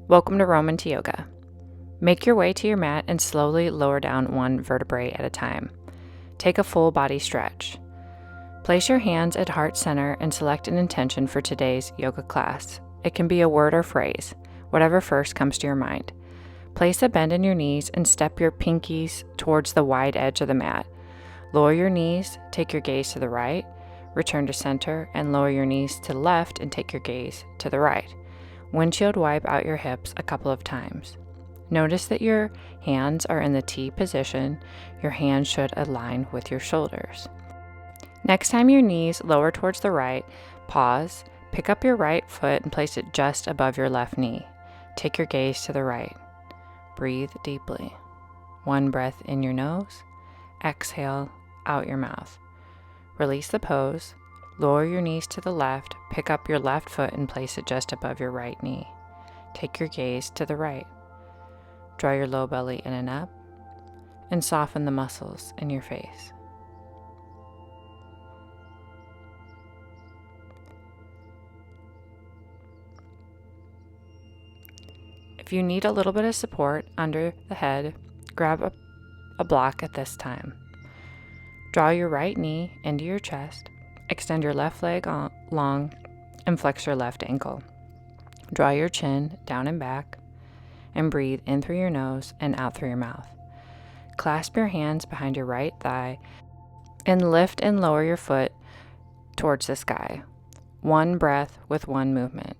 Welcome to Roman to Yoga. Make your way to your mat and slowly lower down one vertebrae at a time. Take a full body stretch. Place your hands at heart center and select an intention for today's yoga class. It can be a word or phrase, whatever first comes to your mind. Place a bend in your knees and step your pinkies towards the wide edge of the mat. Lower your knees, take your gaze to the right, return to center, and lower your knees to the left and take your gaze to the right. Windshield wipe out your hips a couple of times. Notice that your hands are in the T position. Your hands should align with your shoulders. Next time your knees lower towards the right, pause, pick up your right foot and place it just above your left knee. Take your gaze to the right. Breathe deeply. One breath in your nose, exhale out your mouth. Release the pose. Lower your knees to the left, pick up your left foot and place it just above your right knee. Take your gaze to the right. Draw your low belly in and up, and soften the muscles in your face. If you need a little bit of support under the head, grab a block at this time. Draw your right knee into your chest. Extend your left leg long and flex your left ankle. Draw your chin down and back and breathe in through your nose and out through your mouth. Clasp your hands behind your right thigh and lift and lower your foot towards the sky. One breath with one movement.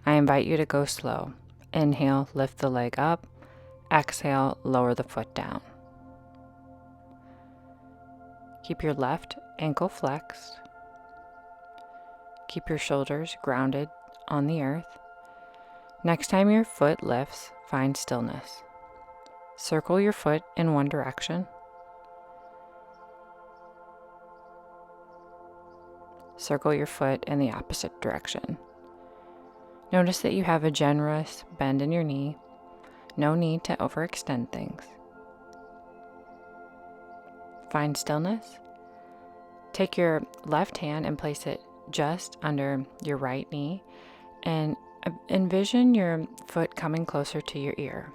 I invite you to go slow. Inhale, lift the leg up. Exhale, lower the foot down. Keep your left ankle flexed. Keep your shoulders grounded on the earth. Next time your foot lifts, find stillness. Circle your foot in one direction. Circle your foot in the opposite direction. Notice that you have a generous bend in your knee. No need to overextend things. Find stillness. Take your left hand and place it just under your right knee and envision your foot coming closer to your ear.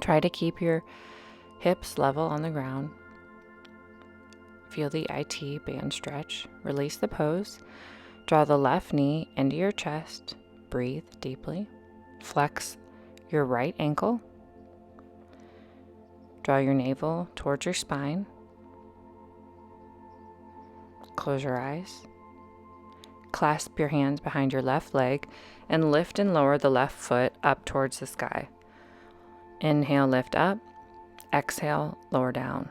Try to keep your hips level on the ground. Feel the IT band stretch. Release the pose. Draw the left knee into your chest. Breathe deeply. Flex your right ankle. Draw your navel towards your spine. Close your eyes. Clasp your hands behind your left leg and lift and lower the left foot up towards the sky. Inhale, lift up. Exhale, lower down.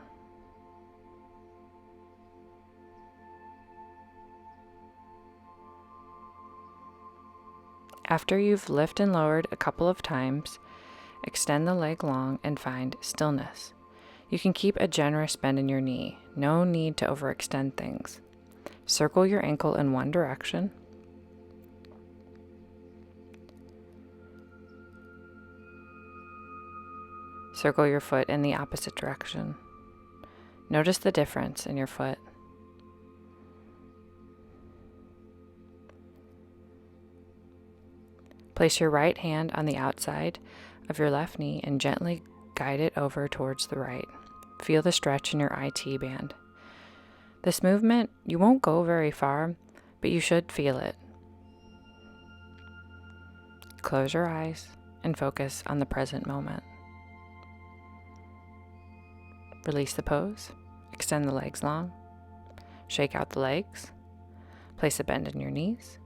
After you've lifted and lowered a couple of times, extend the leg long and find stillness. You can keep a generous bend in your knee. No need to overextend things. Circle your ankle in one direction. Circle your foot in the opposite direction. Notice the difference in your foot. Place your right hand on the outside of your left knee and gently guide it over towards the right. Feel the stretch in your IT band. This movement, you won't go very far, but you should feel it. Close your eyes and focus on the present moment. Release the pose. Extend the legs long. Shake out the legs. Place a bend in your knees.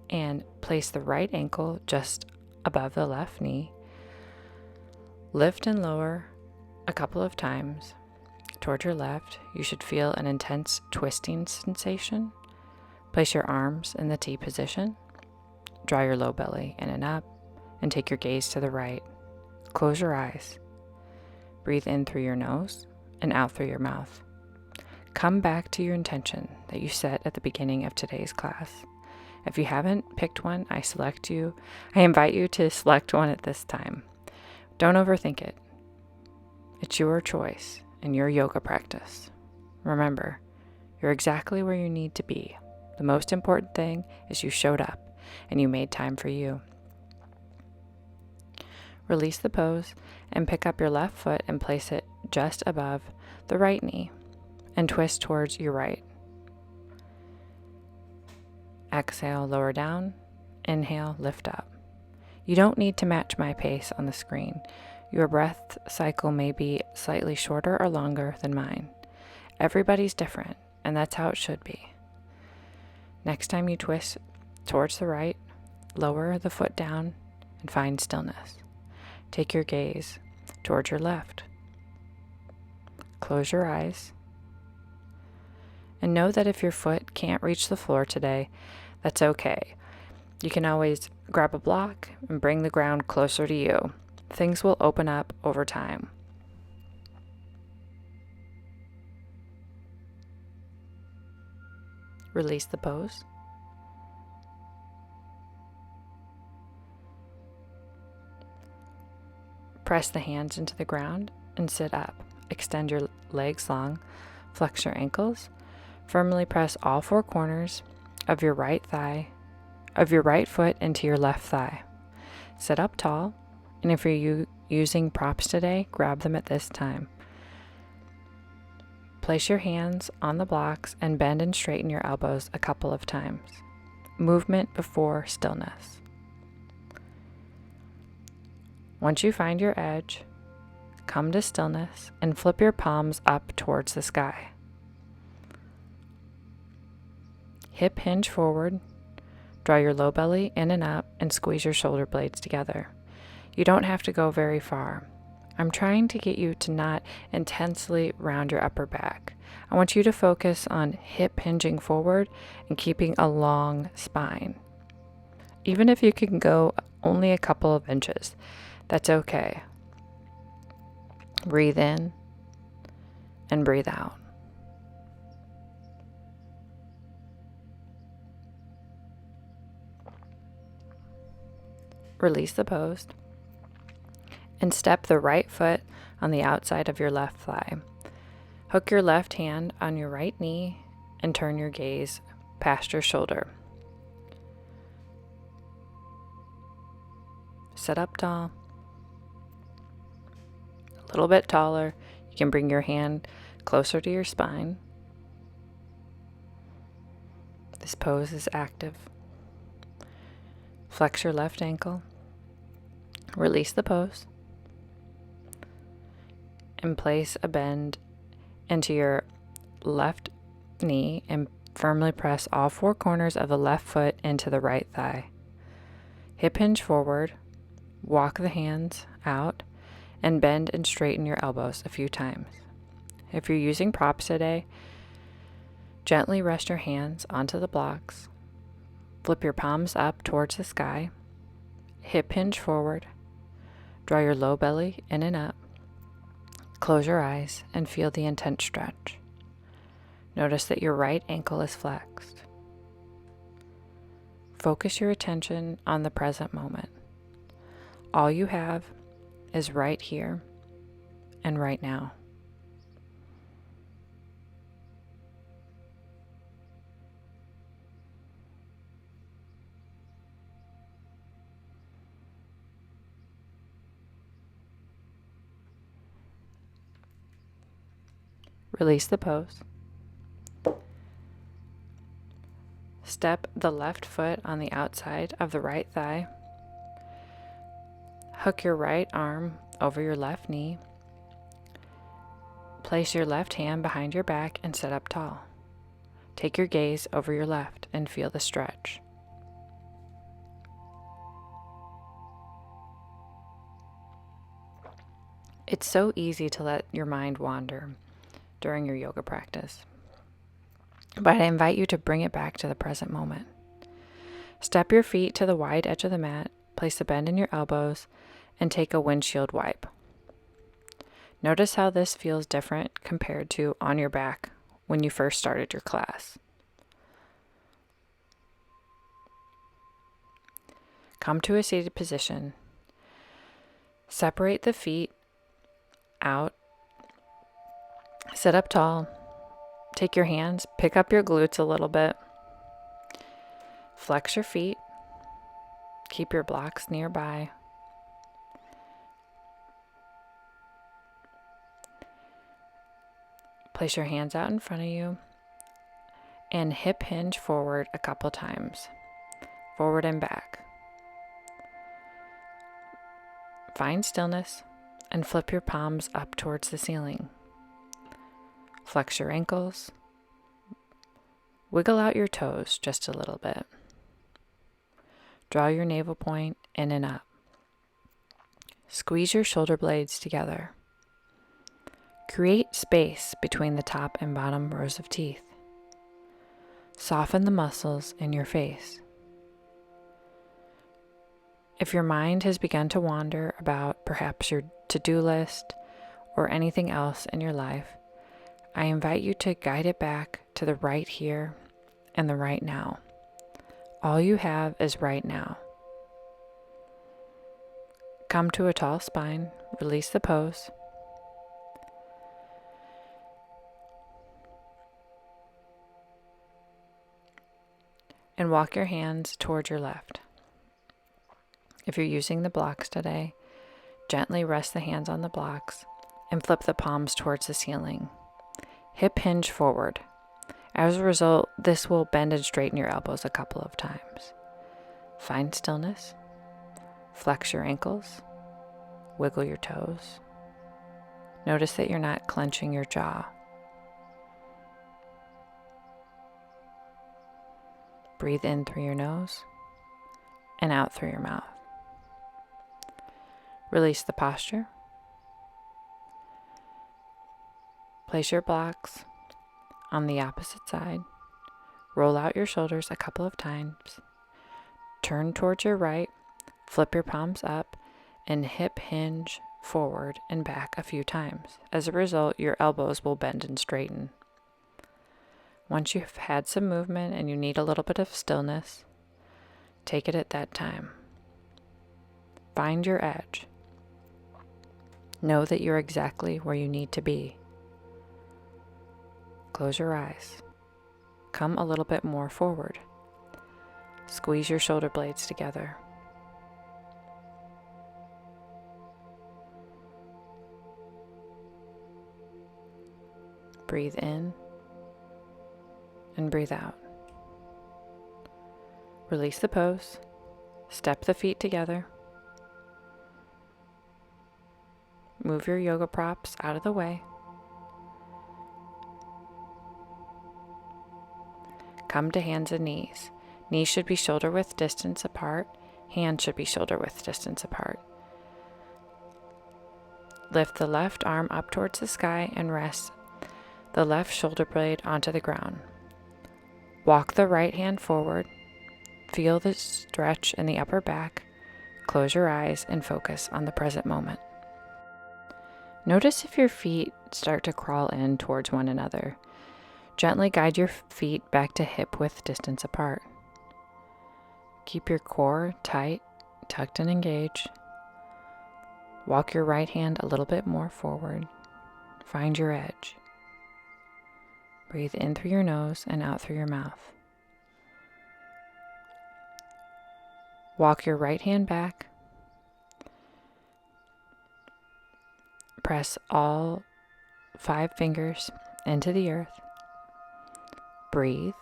And place the right ankle just above the left knee. Lift and lower a couple of times. Toward your left, you should feel an intense twisting sensation. Place your arms in the T position. Draw your low belly in and up, and take your gaze to the right. Close your eyes. Breathe in through your nose and out through your mouth. Come back to your intention that you set at the beginning of today's class. If you haven't picked one, I invite you to select one at this time. Don't overthink it. It's your choice and your yoga practice. Remember, you're exactly where you need to be. The most important thing is you showed up and you made time for you. Release the pose and pick up your left foot and place it just above the right knee and twist towards your right. Exhale, lower down. Inhale, lift up. You don't need to match my pace on the screen. Your breath cycle may be slightly shorter or longer than mine. Everybody's different, and that's how it should be. Next time you twist towards the right, lower the foot down and find stillness. Take your gaze towards your left. Close your eyes. And know that if your foot can't reach the floor today, that's okay. You can always grab a block and bring the ground closer to you. Things will open up over time. Release the pose. Press the hands into the ground and sit up. Extend your legs long. Flex your ankles. Firmly press all four corners of your right foot into your left thigh. Sit up tall, and if you're using props today, grab them at this time. Place your hands on the blocks and bend and straighten your elbows a couple of times. Movement before stillness. Once you find your edge, come to stillness and flip your palms up towards the sky. Hip hinge forward. Draw your low belly in and up and squeeze your shoulder blades together. You don't have to go very far. I'm trying to get you to not intensely round your upper back. I want you to focus on hip hinging forward and keeping a long spine. Even if you can go only a couple of inches, that's okay. Breathe in and breathe out. Release the pose and step the right foot on the outside of your left thigh. Hook your left hand on your right knee and turn your gaze past your shoulder. Sit up tall, a little bit taller. You can bring your hand closer to your spine. This pose is active. Flex your left ankle. Release the pose. And place a bend into your left knee and firmly press all four corners of the left foot into the right thigh. Hip hinge forward. Walk the hands out and bend and straighten your elbows a few times. If you're using props today, gently rest your hands onto the blocks. Flip your palms up towards the sky. Hip hinge forward. Draw your low belly in and up. Close your eyes and feel the intense stretch. Notice that your right ankle is flexed. Focus your attention on the present moment. All you have is right here and right now. Release the pose. Step the left foot on the outside of the right thigh. Hook your right arm over your left knee. Place your left hand behind your back and sit up tall. Take your gaze over your left and feel the stretch. It's so easy to let your mind wander during your yoga practice, but I invite you to bring it back to the present moment. Step your feet to the wide edge of the mat, place a bend in your elbows, and take a windshield wipe. Notice how this feels different compared to on your back when you first started your class. Come to a seated position. Separate the feet out. Sit up tall. Take your hands, pick up your glutes a little bit. Flex your feet. Keep your blocks nearby. Place your hands out in front of you and hip hinge forward a couple times, forward and back. Find stillness and flip your palms up towards the ceiling. Flex your ankles. Wiggle out your toes just a little bit. Draw your navel point in and up. Squeeze your shoulder blades together. Create space between the top and bottom rows of teeth. Soften the muscles in your face. If your mind has begun to wander about perhaps your to-do list or anything else in your life, I invite you to guide it back to the right here and the right now. All you have is right now. Come to a tall spine, release the pose. And walk your hands towards your left. If you're using the blocks today, gently rest the hands on the blocks and flip the palms towards the ceiling. Hip hinge forward. As a result, this will bend and straighten your elbows a couple of times. Find stillness. Flex your ankles. Wiggle your toes. Notice that you're not clenching your jaw. Breathe in through your nose and out through your mouth. Release the posture. Place your blocks on the opposite side. Roll out your shoulders a couple of times. Turn towards your right. Flip your palms up and hip hinge forward and back a few times. As a result, your elbows will bend and straighten. Once you've had some movement and you need a little bit of stillness, take it at that time. Find your edge. Know that you're exactly where you need to be. Close your eyes. Come a little bit more forward. Squeeze your shoulder blades together. Breathe in and breathe out. Release the pose. Step the feet together. Move your yoga props out of the way. Come to hands and knees. Knees should be shoulder width distance apart. Hands should be shoulder width distance apart. Lift the left arm up towards the sky and rest the left shoulder blade onto the ground. Walk the right hand forward. Feel the stretch in the upper back. Close your eyes and focus on the present moment. Notice if your feet start to crawl in towards one another. Gently guide your feet back to hip width distance apart. Keep your core tight, tucked and engaged. Walk your right hand a little bit more forward. Find your edge. Breathe in through your nose and out through your mouth. Walk your right hand back. Press all 5 fingers into the earth. Breathe.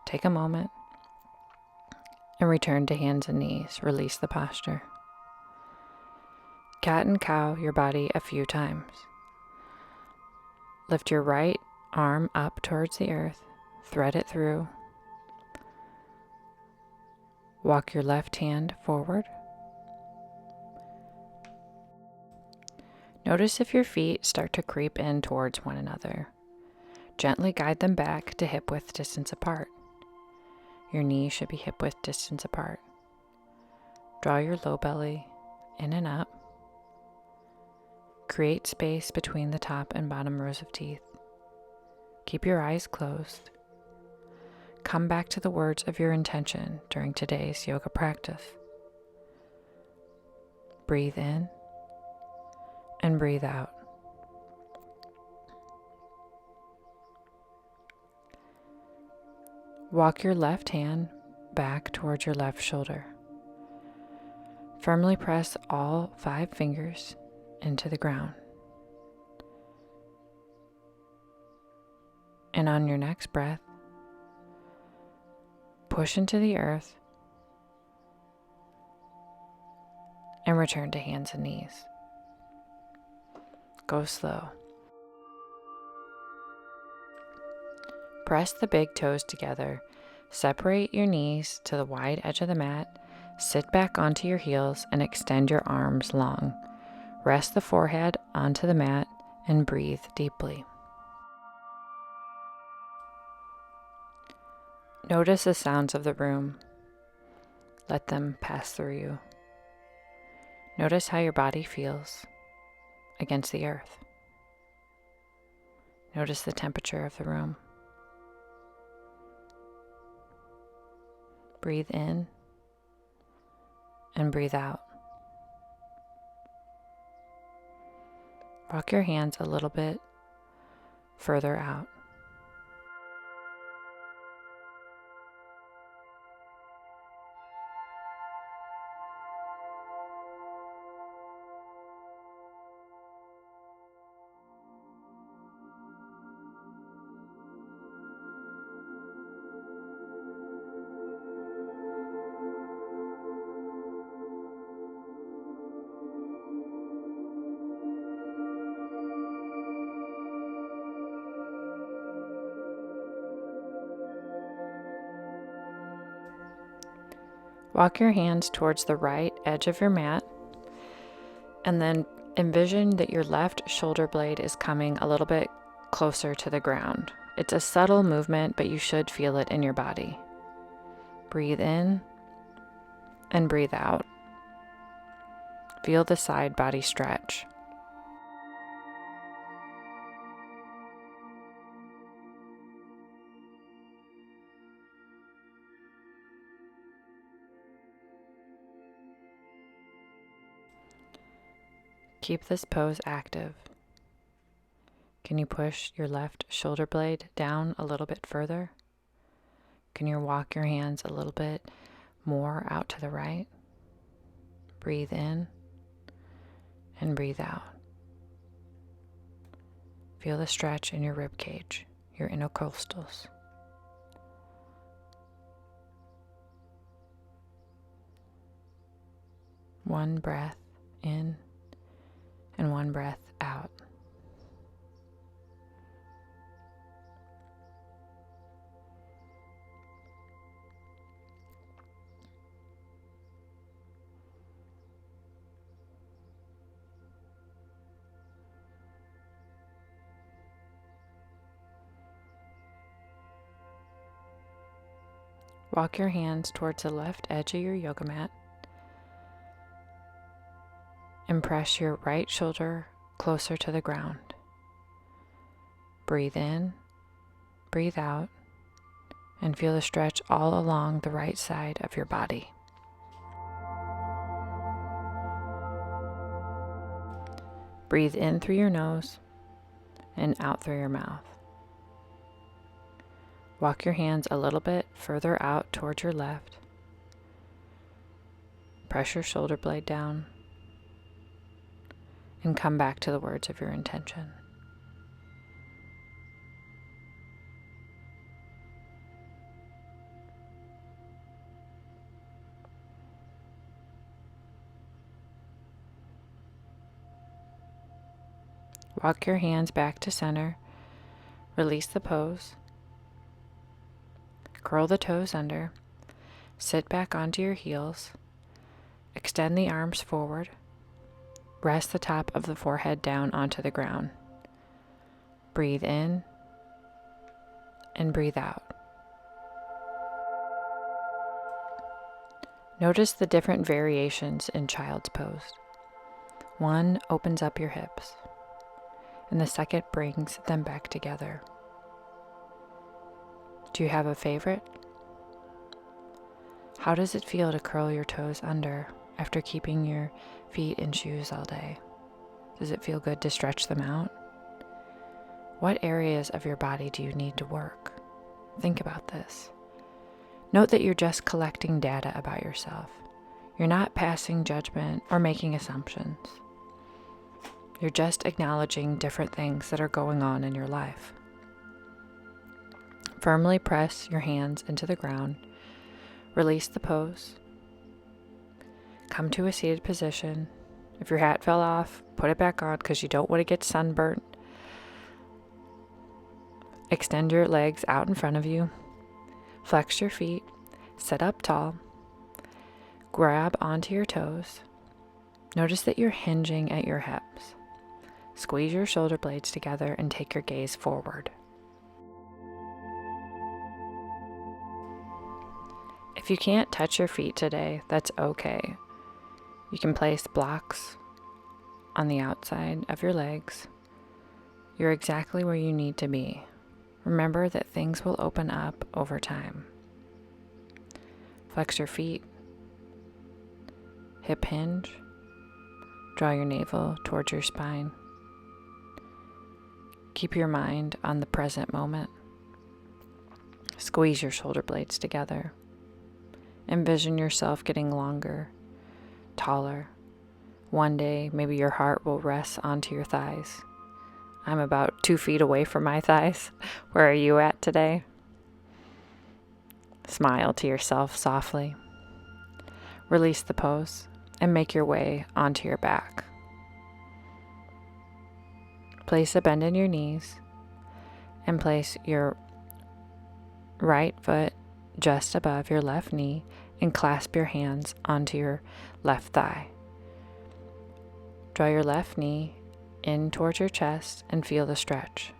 Take a moment and return to hands and knees. Release the posture. Cat and cow your body a few times. Lift your right arm up towards the earth. Thread it through. Walk your left hand forward. Notice if your feet start to creep in towards one another. Gently guide them back to hip width distance apart. Your knees should be hip width distance apart. Draw your low belly in and up. Create space between the top and bottom rows of teeth. Keep your eyes closed. Come back to the words of your intention during today's yoga practice. Breathe in and breathe out. Walk your left hand back towards your left shoulder. Firmly press all 5 fingers into the ground. And on your next breath, push into the earth and return to hands and knees. Go slow. Press the big toes together. Separate your knees to the wide edge of the mat. Sit back onto your heels and extend your arms long. Rest the forehead onto the mat and breathe deeply. Notice the sounds of the room. Let them pass through you. Notice how your body feels against the earth. Notice the temperature of the room. Breathe in and breathe out. Walk your hands a little bit further out. Walk your hands towards the right edge of your mat, and then envision that your left shoulder blade is coming a little bit closer to the ground. It's a subtle movement, but you should feel it in your body. Breathe in and breathe out. Feel the side body stretch. Keep this pose active. Can you push your left shoulder blade down a little bit further? Can you walk your hands a little bit more out to the right? Breathe in and breathe out. Feel the stretch in your rib cage, your intercostals. One breath in and one breath out. Walk your hands towards the left edge of your yoga mat and press your right shoulder closer to the ground. Breathe in, breathe out, and feel the stretch all along the right side of your body. Breathe in through your nose and out through your mouth. Walk your hands a little bit further out towards your left. Press your shoulder blade down and come back to the words of your intention. Walk your hands back to center. Release the pose. Curl the toes under. Sit back onto your heels. Extend the arms forward. Rest the top of the forehead down onto the ground. Breathe in and breathe out. Notice the different variations in child's pose. One opens up your hips, and the second brings them back together. Do you have a favorite? How does it feel to curl your toes under after keeping your feet in shoes all day? Does it feel good to stretch them out? What areas of your body do you need to work? Think about this. Note that you're just collecting data about yourself. You're not passing judgment or making assumptions. You're just acknowledging different things that are going on in your life. Firmly press your hands into the ground. Release the pose. Come to a seated position. If your hat fell off, put it back on because you don't want to get sunburnt. Extend your legs out in front of you. Flex your feet. Sit up tall. Grab onto your toes. Notice that you're hinging at your hips. Squeeze your shoulder blades together and take your gaze forward. If you can't touch your feet today, that's okay. You can place blocks on the outside of your legs. You're exactly where you need to be. Remember that things will open up over time. Flex your feet. Hip hinge. Draw your navel towards your spine. Keep your mind on the present moment. Squeeze your shoulder blades together. Envision yourself getting longer, taller. One day, maybe your heart will rest onto your thighs. I'm about 2 feet away from my thighs. Where are you at today? Smile to yourself softly. Release the pose and make your way onto your back. Place a bend in your knees and place your right foot just above your left knee and clasp your hands onto your left thigh. Draw your left knee in towards your chest and feel the stretch.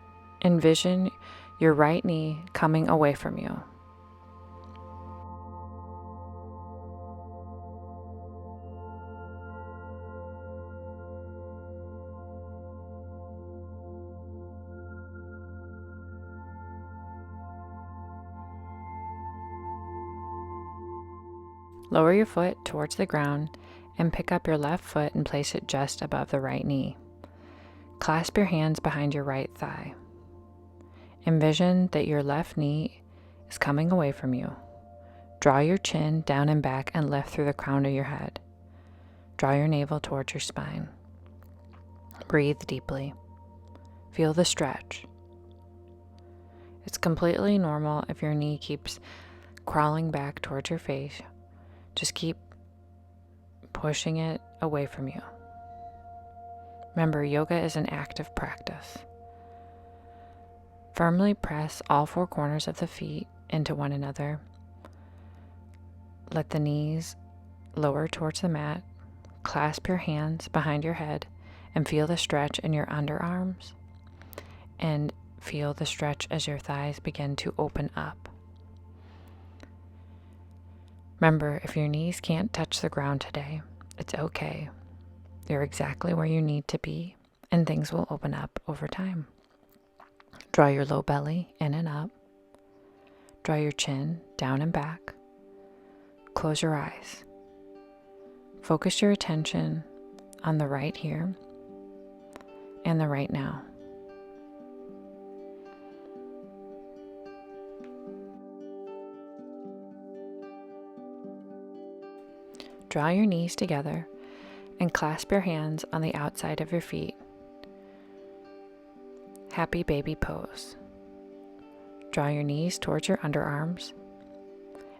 Envision your right knee coming away from you. Lower your foot towards the ground and pick up your left foot and place it just above the right knee. Clasp your hands behind your right thigh. Envision that your left knee is coming away from you. Draw your chin down and back and lift through the crown of your head. Draw your navel towards your spine. Breathe deeply. Feel the stretch. It's completely normal if your knee keeps crawling back towards your face. Just keep pushing it away from you. Remember, yoga is an active practice. Firmly press all 4 corners of the feet into one another. Let the knees lower towards the mat. Clasp your hands behind your head and feel the stretch in your underarms. And feel the stretch as your thighs begin to open up. Remember, if your knees can't touch the ground today, it's okay. You're exactly where you need to be, and things will open up over time. Draw your low belly in and up. Draw your chin down and back. Close your eyes. Focus your attention on the right here and the right now. Draw your knees together and clasp your hands on the outside of your feet. Happy baby pose. Draw your knees towards your underarms.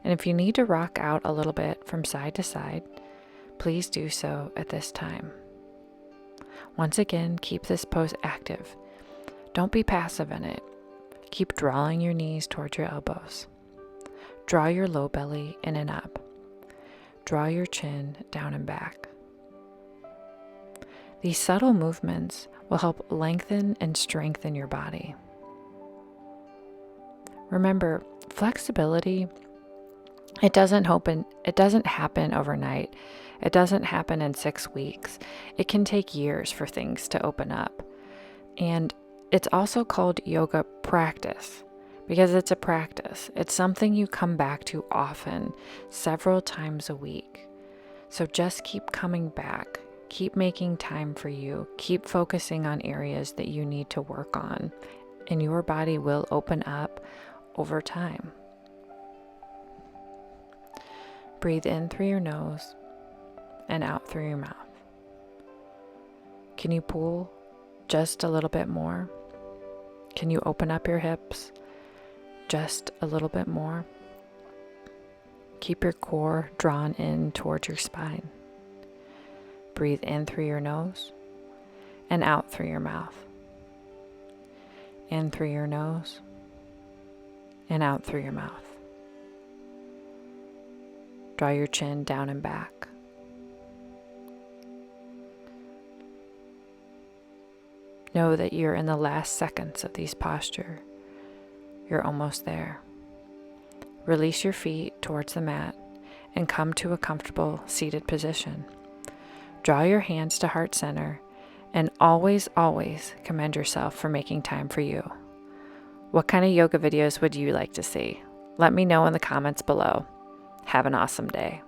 And if you need to rock out a little bit from side to side, please do so at this time. Once again, keep this pose active. Don't be passive in it. Keep drawing your knees towards your elbows. Draw your low belly in and up. Draw your chin down and back. These subtle movements will help lengthen and strengthen your body. Remember, flexibility, it doesn't happen overnight. It doesn't happen in 6 weeks. It can take years for things to open up. And it's also called yoga practice because it's a practice. It's something you come back to often, several times a week. So just keep coming back. Keep making time for you. Keep focusing on areas that you need to work on, and your body will open up over time. Breathe in through your nose and out through your mouth. Can you pull just a little bit more? Can you open up your hips just a little bit more. Keep your core drawn in towards your spine. Breathe in through your nose and out through your mouth. In through your nose and out through your mouth. Draw your chin down and back. Know that you're in the last seconds of this posture. You're almost there. Release your feet towards the mat and come to a comfortable seated position. Draw your hands to heart center and always, always commend yourself for making time for you. What kind of yoga videos would you like to see? Let me know in the comments below. Have an awesome day.